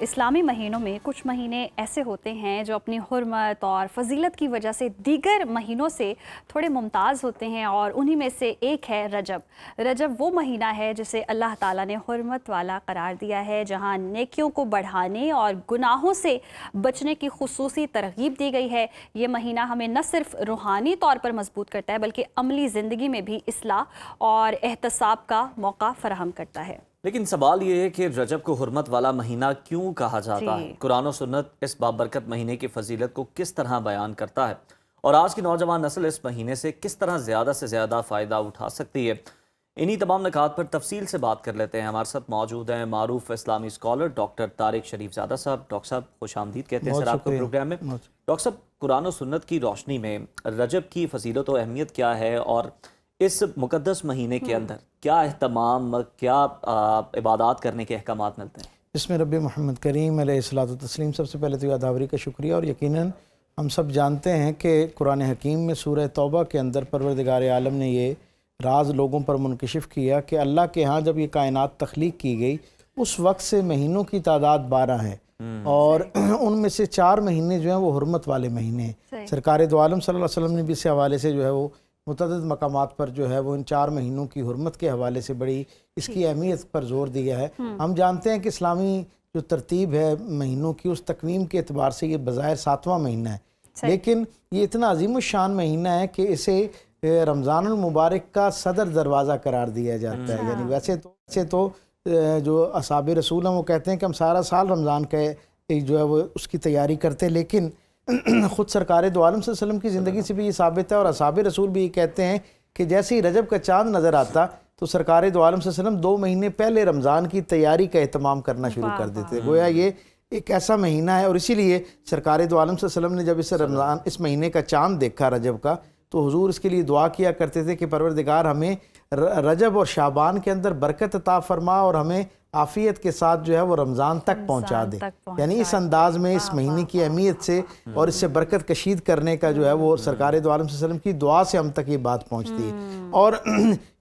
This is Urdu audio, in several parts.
اسلامی مہینوں میں کچھ مہینے ایسے ہوتے ہیں جو اپنی حرمت اور فضیلت کی وجہ سے دیگر مہینوں سے تھوڑے ممتاز ہوتے ہیں، اور انہی میں سے ایک ہے رجب۔ رجب وہ مہینہ ہے جسے اللہ تعالیٰ نے حرمت والا قرار دیا ہے، جہاں نیکیوں کو بڑھانے اور گناہوں سے بچنے کی خصوصی ترغیب دی گئی ہے۔ یہ مہینہ ہمیں نہ صرف روحانی طور پر مضبوط کرتا ہے بلکہ عملی زندگی میں بھی اصلاح اور احتساب کا موقع فراہم کرتا ہے۔ لیکن سوال یہ ہے کہ رجب کو حرمت والا مہینہ کیوں کہا جاتا ہے؟ قرآن و سنت اس بابرکت مہینے کی فضیلت کو کس طرح بیان کرتا ہے، اور آج کی نوجوان نسل اس مہینے سے کس طرح زیادہ سے زیادہ فائدہ اٹھا سکتی ہے؟ انہی تمام نکات پر تفصیل سے بات کر لیتے ہیں۔ ہمارے ساتھ موجود ہیں معروف اسلامی اسکالر ڈاکٹر طارق شریف زادہ صاحب۔ ڈاکٹر صاحب خوش آمدید کہتے ہیں سر آپ کو پروگرام میں۔ ڈاکٹر صاحب، قرآن و سنت کی روشنی میں رجب کی فضیلت و اہمیت کیا ہے، اور اس مقدس مہینے کے اندر کیا اہتمام، کیا عبادات کرنے کے احکامات ملتے ہیں؟ بسم رب محمد کریم علیہ الصلوۃ والتسلیم۔ سب سے پہلے تو یاداوری کا شکریہ، اور یقیناً ہم سب جانتے ہیں کہ قرآن حکیم میں سورہ توبہ کے اندر پروردگار عالم نے یہ راز لوگوں پر منکشف کیا کہ اللہ کے ہاں جب یہ کائنات تخلیق کی گئی اس وقت سے مہینوں کی تعداد 12 ہے، اور ان میں سے 4 مہینے جو ہیں وہ حرمت والے مہینے ہیں۔ سرکار دو عالم صلی اللہ علیہ وسلم نے بھی اس حوالے سے جو ہے وہ متعدد مقامات پر جو ہے وہ ان 4 مہینوں کی حرمت کے حوالے سے بڑی اس کی اہمیت پر زور دیا ہے۔ ہم جانتے ہیں کہ اسلامی جو ترتیب ہے مہینوں کی، اس تقویم کے اعتبار سے یہ بظاہر 7واں مہینہ ہے، لیکن یہ اتنا عظیم الشان مہینہ ہے کہ اسے رمضان المبارک کا صدر دروازہ قرار دیا جاتا ہے۔ یعنی ویسے تو جو اصحاب رسول ہیں وہ کہتے ہیں کہ ہم سارا سال رمضان کا جو ہے وہ اس کی تیاری کرتے ہیں، لیکن خود سرکار دو عالم صلی اللہ علیہ وسلم کی زندگی سے بھی یہ ثابت ہے، اور اصحاب رسول بھی یہ کہتے ہیں کہ جیسے ہی رجب کا چاند نظر آتا تو سرکار دو عالم صلی اللہ علیہ وسلم 2 مہینے پہلے رمضان کی تیاری کا اہتمام کرنا شروع کر دیتے۔ گویا یہ ایک ایسا مہینہ ہے، اور اسی لیے سرکار دو عالم صلی اللہ علیہ وسلم نے جب اس مہینے کا چاند دیکھا رجب کا، تو حضور اس کے لیے دعا کیا کرتے تھے کہ پروردگار ہمیں رجب اور شعبان کے اندر برکت عطا فرما، اور ہمیں عافیت کے ساتھ جو ہے وہ رمضان تک پہنچا دے۔ یعنی اس انداز میں اس مہینے کی اہمیت سے اور اس سے برکت کشید کرنے کا جو ہے وہ سرکار دو عالم صلی اللہ علیہ وسلم کی دعا سے ہم تک یہ بات پہنچتی ہے۔ اور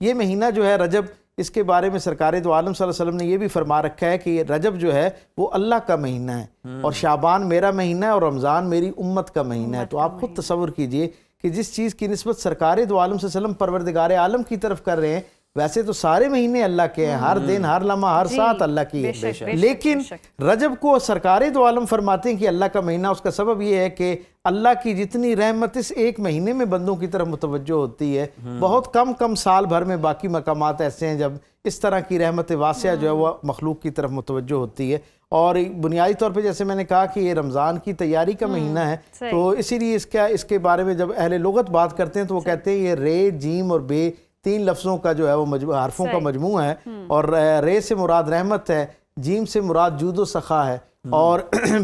یہ مہینہ جو ہے رجب، اس کے بارے میں سرکار دو عالم صلی اللہ علیہ وسلم نے یہ بھی فرما رکھا ہے کہ یہ رجب جو ہے وہ اللہ کا مہینہ ہے، اور شعبان میرا مہینہ ہے، اور رمضان میری امت کا مہینہ ہے۔ تو آپ خود تصور کیجئے کہ جس چیز کی نسبت سرکار دو عالم صلی اللہ علیہ وسلم پروردگار عالم کی طرف کر رہے ہیں، ویسے تو سارے مہینے اللہ کے ہیں، ہر دن، ہر لمحہ، ہر ساتھ اللہ کی ہے، لیکن رجب کو سرکار دو عالم فرماتے ہیں کہ اللہ کا مہینہ۔ اس کا سبب یہ ہے کہ اللہ کی جتنی رحمت اس ایک مہینے میں بندوں کی طرف متوجہ ہوتی ہے، بہت کم سال بھر میں باقی مقامات ایسے ہیں جب اس طرح کی رحمت واسعہ جو ہے وہ مخلوق کی طرف متوجہ ہوتی ہے۔ اور بنیادی طور پہ جیسے میں نے کہا کہ یہ رمضان کی تیاری کا مہینہ ہے، تو اسی لیے اس کے بارے میں جب اہل لغت بات کرتے ہیں تو وہ کہتے ہیں یہ رے، جیم اور بے 3 لفظوں کا جو ہے وہ حرفوں کا مجموعہ ہے، اور رے سے مراد رحمت ہے، جیم سے مراد جود و سخا ہے، اور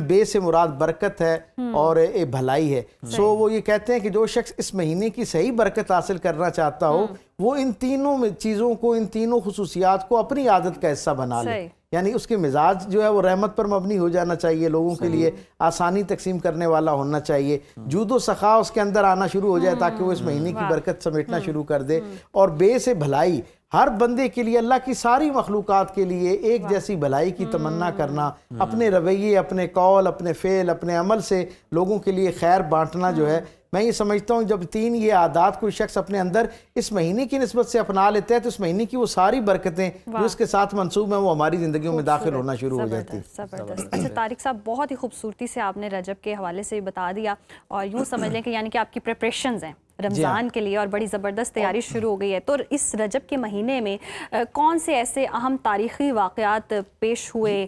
بے سے مراد برکت ہے اور بھلائی ہے۔ وہ یہ کہتے ہیں کہ جو شخص اس مہینے کی صحیح برکت حاصل کرنا چاہتا ہو وہ ان تینوں چیزوں کو، ان تینوں خصوصیات کو اپنی عادت کا حصہ بنا لے۔ یعنی اس کے مزاج جو ہے وہ رحمت پر مبنی ہو جانا چاہیے، لوگوں کے لیے آسانی تقسیم کرنے والا ہونا چاہیے، جود و سخا اس کے اندر آنا شروع ہو جائے تاکہ وہ اس مہینے کی برکت سمیٹنا شروع کر دے، اور بے سے بھلائی، ہر بندے کے لیے، اللہ کی ساری مخلوقات کے لیے ایک جیسی بھلائی کی تمنا کرنا، اپنے رویے، اپنے قول، اپنے فعل، اپنے عمل سے لوگوں کے لیے خیر بانٹنا جو ہے، میں یہ سمجھتا ہوں جب 3 یہ عادات کوئی شخص اپنے اندر اس مہینے کی نسبت سے اپنا لیتا ہے تو اس مہینے کی وہ ساری برکتیں جو اس کے ساتھ منسوب ہیں وہ ہماری زندگیوں میں داخل ہونا شروع ہو جاتی ہیں۔ زبردست۔ اچھا طارق صاحب، بہت ہی خوبصورتی سے آپ نے رجب کے حوالے سے بتا دیا، اور یوں سمجھ لیں کہ یعنی کہ آپ کی پریپریشنز ہیں رمضان کے لیے، اور بڑی زبردست تیاری شروع ہو گئی ہے۔ تو اس رجب کے مہینے میں کون سے ایسے اہم تاریخی واقعات پیش ہوئے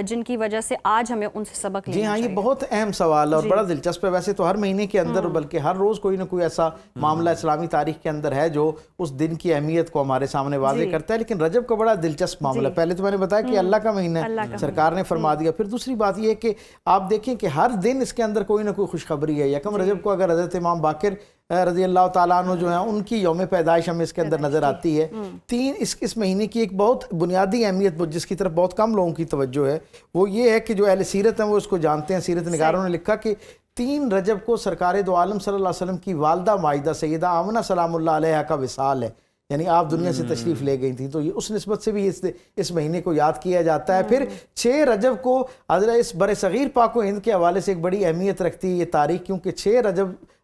جن کی وجہ سے آج ہمیں ان سے سبق لینا چاہیے؟ جی ہاں، یہ بہت اہم سوال ہے اور بڑا دلچسپ ہے۔ ویسے تو ہر مہینے کے اندر بلکہ ہر روز کوئی نہ کوئی ایسا معاملہ اسلامی تاریخ کے اندر ہے جو اس دن کی اہمیت کو ہمارے سامنے واضح کرتا ہے، لیکن رجب کا بڑا دلچسپ معاملہ ہے۔ پہلے تو میں نے بتایا کہ اللہ کا مہینہ ہے، سرکار نے فرما دیا۔ پھر دوسری بات یہ ہے کہ آپ دیکھیں کہ ہر دن اس کے اندر کوئی نہ کوئی خوشخبری ہے۔ یکم رجب کو اگر حضرت امام باقر رضی اللہ تعالیٰ عنہ جو ہیں ان کی یوم پیدائش ہمیں اس کے اندر نظر آتی ہے۔ 3 اس مہینے کی ایک بہت بنیادی اہمیت جس کی طرف بہت کم لوگوں کی توجہ ہے وہ یہ ہے کہ جو اہل سیرت ہیں وہ اس کو جانتے ہیں۔ سیرت نگاروں نے لکھا کہ 3 رجب کو سرکار دو عالم صلی اللہ علیہ وسلم کی والدہ ماجدہ سیدہ آمنہ سلام اللہ علیہا کا وصال ہے، یعنی آپ دنیا سے تشریف لے گئی تھیں، تو یہ اس نسبت سے بھی اس مہینے کو یاد کیا جاتا ہے۔ پھر 6 رجب کو حضرت اس بر صغیر پاک و ہند کے حوالے سے ایک بڑی اہمیت رکھتی ہے یہ تاریخ، کیونکہ 6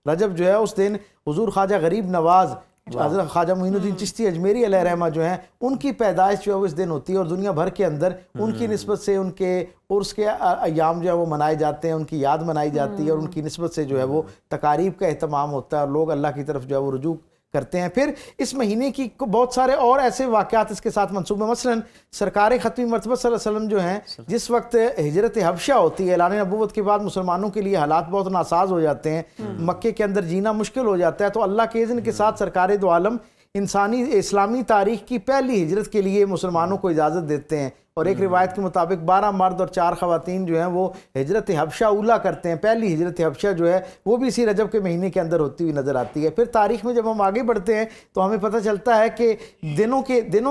رجب جو ہے اس دن حضور خواجہ غریب نواز حضرت خواجہ معین الدین چشتی اجمیری علیہ رحمہ جو ہیں ان کی پیدائش جو ہے وہ اس دن ہوتی ہے، اور دنیا بھر کے اندر ان کی نسبت سے ان کے عرس کے ایام جو ہے وہ منائے جاتے ہیں، ان کی یاد منائی جاتی ہے، اور ان کی نسبت سے جو ہے وہ تقاریب کا اہتمام ہوتا ہے اور لوگ اللہ کی طرف جو ہے وہ رجوع کرتے ہیں۔ پھر اس مہینے کی بہت سارے اور ایسے واقعات اس کے ساتھ منسوب ہیں، مثلا سرکار ختمی مرتبہ صلی اللہ علیہ وسلم جو ہیں جس وقت ہجرت حبشہ ہوتی ہے، اعلان نبوت کے بعد مسلمانوں کے لیے حالات بہت ناساز ہو جاتے ہیں، مکے کے اندر جینا مشکل ہو جاتا ہے، تو اللہ کے اذن کے ساتھ سرکار دو عالم اسلامی تاریخ کی پہلی ہجرت کے لیے مسلمانوں کو اجازت دیتے ہیں، اور ایک روایت کے مطابق 12 مرد اور 4 خواتین جو ہیں وہ ہجرت حبشہ اولا کرتے ہیں۔ پہلی ہجرت حبشہ جو ہے وہ بھی اسی رجب کے مہینے کے اندر ہوتی ہوئی نظر آتی ہے۔ پھر تاریخ میں جب ہم آگے بڑھتے ہیں تو ہمیں پتہ چلتا ہے کہ دنوں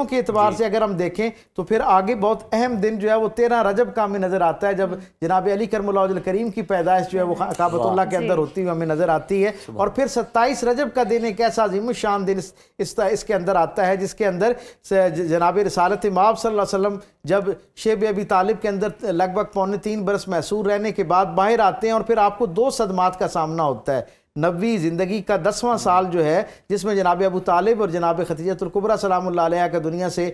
کے اعتبار سے اگر ہم دیکھیں تو پھر آگے بہت اہم دن جو ہے وہ 13 رجب کا ہمیں نظر آتا ہے، جب جناب علی کرم اللہ وجہ الکریم کی پیدائش جو ہے وہ کعبۃ اللہ کے اندر ہوتی ہوئی ہمیں نظر آتی ہے۔ اور پھر 27 رجب کا دن ایک ایسا عظیم الشان دن اس کے اندر آتا ہے، جس کے اندر جناب رسالت مآب صلی اللہ علیہ وسلم جب شیب ابی طالب کے اندر لگ بھگ 3.25 برس محصور رہنے کے بعد باہر آتے ہیں، اور پھر آپ کو 2 صدمات کا سامنا ہوتا ہے۔ نبوی زندگی کا 10واں سال جو ہے جس میں جناب ابو طالب اور جناب خدیجہ الکبریٰ سلام اللہ علیہ کا دنیا سے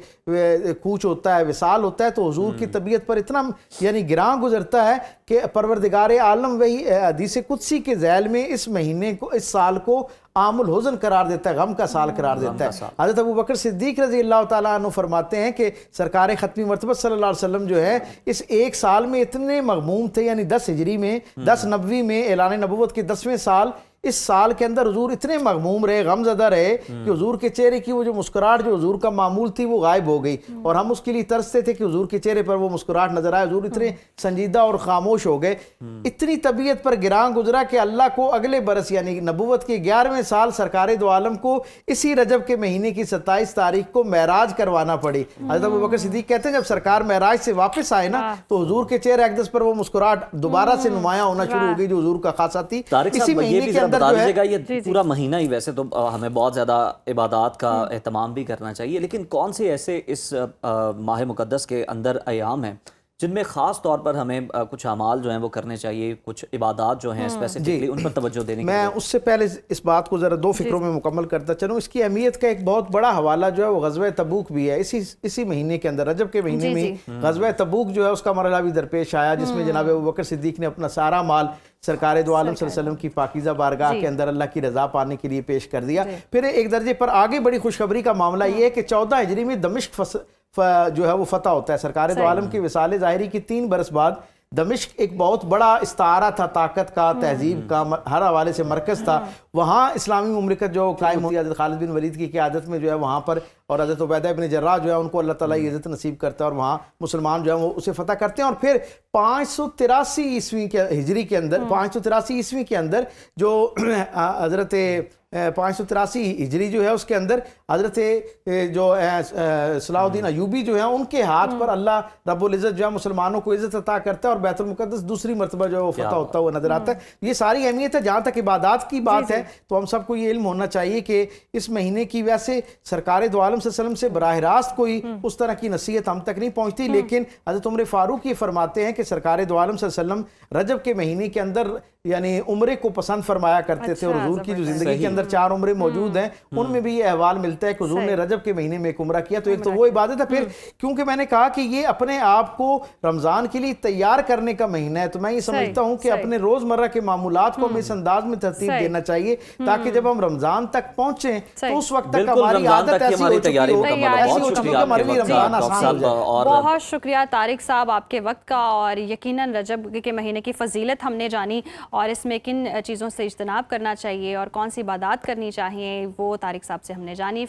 کوچ ہوتا ہے، وصال ہوتا ہے، تو حضور کی طبیعت پر اتنا یعنی گراں گزرتا ہے کہ پروردگار عالم وہی حدیث قدسی کے ذیل میں اس مہینے کو، اس سال کو عام الحزن قرار دیتا ہے، غم کا سال قرار دیتا ہے۔ حضرت ابوبکر صدیق رضی اللہ تعالیٰ عنہ فرماتے ہیں کہ سرکار ختمی مرتبہ صلی اللہ علیہ وسلم جو ہے اس ایک سال میں اتنے مغموم تھے، یعنی 10 ہجری میں 10 نبوی میں اعلان نبوت کے 10ویں سال، اس سال کے اندر حضور اتنے مغموم رہے، غم زدہ رہے کہ حضور کے چہرے کی وہ جو مسکراہٹ جو حضور کا معمول تھی وہ غائب ہو گئی، اور ہم اس کے لیے ترستے تھے کہ حضور کے چہرے پر وہ مسکراہٹ نظر آئے۔ حضور اتنے سنجیدہ اور خاموش ہو گئے، اتنی طبیعت پر گراں گزرا کہ اللہ کو اگلے برس یعنی نبوت کے 11ویں سال سرکار دو عالم کو اسی رجب کے مہینے کی 27 تاریخ کو معراج کروانا پڑی۔ حضرت ابوبکر صدیق کہتے ہیں جب سرکار معراج سے واپس آئے نا تو حضور کے چہرے اقدس پر وہ مسکراہٹ دوبارہ سے نمایاں ہونا شروع ہو گئی جو حضور کا خاصہ تھی۔ اسی مہینے کے اندر جو ہے پورا مہینہ ہی ویسے تو ہمیں بہت زیادہ عبادات کا اہتمام بھی کرنا چاہیے، لیکن کون سے ایسے اس ماہ مقدس کے اندر ایام ہیں جن میں خاص طور پر ہمیں کچھ اعمال جو ہیں وہ کرنے چاہیے، کچھ عبادات جو ہیں اسپیسیفکلی ان پر توجہ دینے کی؟ میں اس سے پہلے اس بات کو ذرا 2 فکروں میں مکمل کرتا چلوں۔ اس کی اہمیت کا ایک بہت بڑا حوالہ جو ہے وہ غزوہ تبوک بھی ہے، اسی مہینے کے اندر رجب کے مہینے میں غزوہ تبوک جو ہے اس کا مرحلہ بھی درپیش آیا، جس میں جناب ابوبکر صدیق نے اپنا سارا مال سرکار دو عالم صلی اللہ علیہ وسلم کی پاکیزہ بارگاہ کے اندر اللہ کی رضا پانے کے لیے پیش کر دیا۔ پھر ایک درجے پر آگے بڑی خوشخبری کا معاملہ یہ ہے کہ 14 ہجری میں دمشق جو ہے وہ فتح ہوتا ہے۔ سرکار دو عالم کی وصال ظاہری کی 3 برس بعد دمشق ایک بہت بڑا استعارہ تھا، طاقت کا، تہذیب کا، ہر حوالے سے مرکز تھا۔ وہاں اسلامی مملکت جو قائم ہوئی حضرت خالد بن ولید کی قیادت میں جو ہے وہاں پر، اور حضرت عبیدہ بن جراح جو ہے ان کو اللہ تعالیٰ عزت نصیب کرتا ہے، اور وہاں مسلمان جو ہے وہ اسے فتح کرتے ہیں۔ اور پھر 583 عیسوی کے ہجری کے اندر 583 عیسوی کے اندر جو حضرت 583 ہجری جو ہے اس کے اندر حضرت جو صلاح الدین ایوبی جو ہیں ان کے ہاتھ پر اللہ رب العزت جو ہے مسلمانوں کو عزت عطا کرتا ہے، اور بیت المقدس دوسری مرتبہ جو ہے وہ فتح ہوتا ہوا نظر آتا ہے۔ یہ ساری اہمیت ہے۔ جہاں تک عبادات کی بات ہے تو ہم سب کو یہ علم ہونا چاہیے کہ اس مہینے کی ویسے سرکار دو عالم صلی اللہ علیہ وسلم سے براہ راست کوئی اس طرح کی نصیحت ہم تک نہیں پہنچتی، لیکن حضرت عمر فاروق یہ فرماتے ہیں کہ سرکار دو عالم صلی اللہ علیہ وسلم رجب کے مہینے کے اندر یعنی عمرے کو پسند فرمایا کرتے تھے، اور حضور کی جو زندگی کے اندر 4 عمرے موجود ہیں ان میں بھی یہ احوال ملتا ہے کہ حضور نے رجب کے مہینے میں ایک عمرہ کیا۔ تو ایک تو وہ عبادت ہے، پھر کیونکہ میں نے کہا کہ یہ اپنے آپ کو رمضان کے لیے تیار کرنے کا مہینہ ہے، تو میں یہ سمجھتا ہوں کہ اپنے روزمرہ کے معاملات کو ہمیں اس انداز میں ترتیب دینا چاہیے تاکہ جب ہم رمضان تک پہنچیں تو اس وقت تک ہماری عادت ایسی ہو چکی ہو ہمارے لیے رمضان آسان ہو جائے۔ بہت شکریہ طارق صاحب آپ کے وقت کا، اور یقیناً رجب کے مہینے کی فضیلت ہم نے جانی، اور اس میں کن چیزوں سے اجتناب کرنا چاہیے اور کون سی عبادات کرنی چاہیے وہ طارق صاحب سے ہم نے جانی۔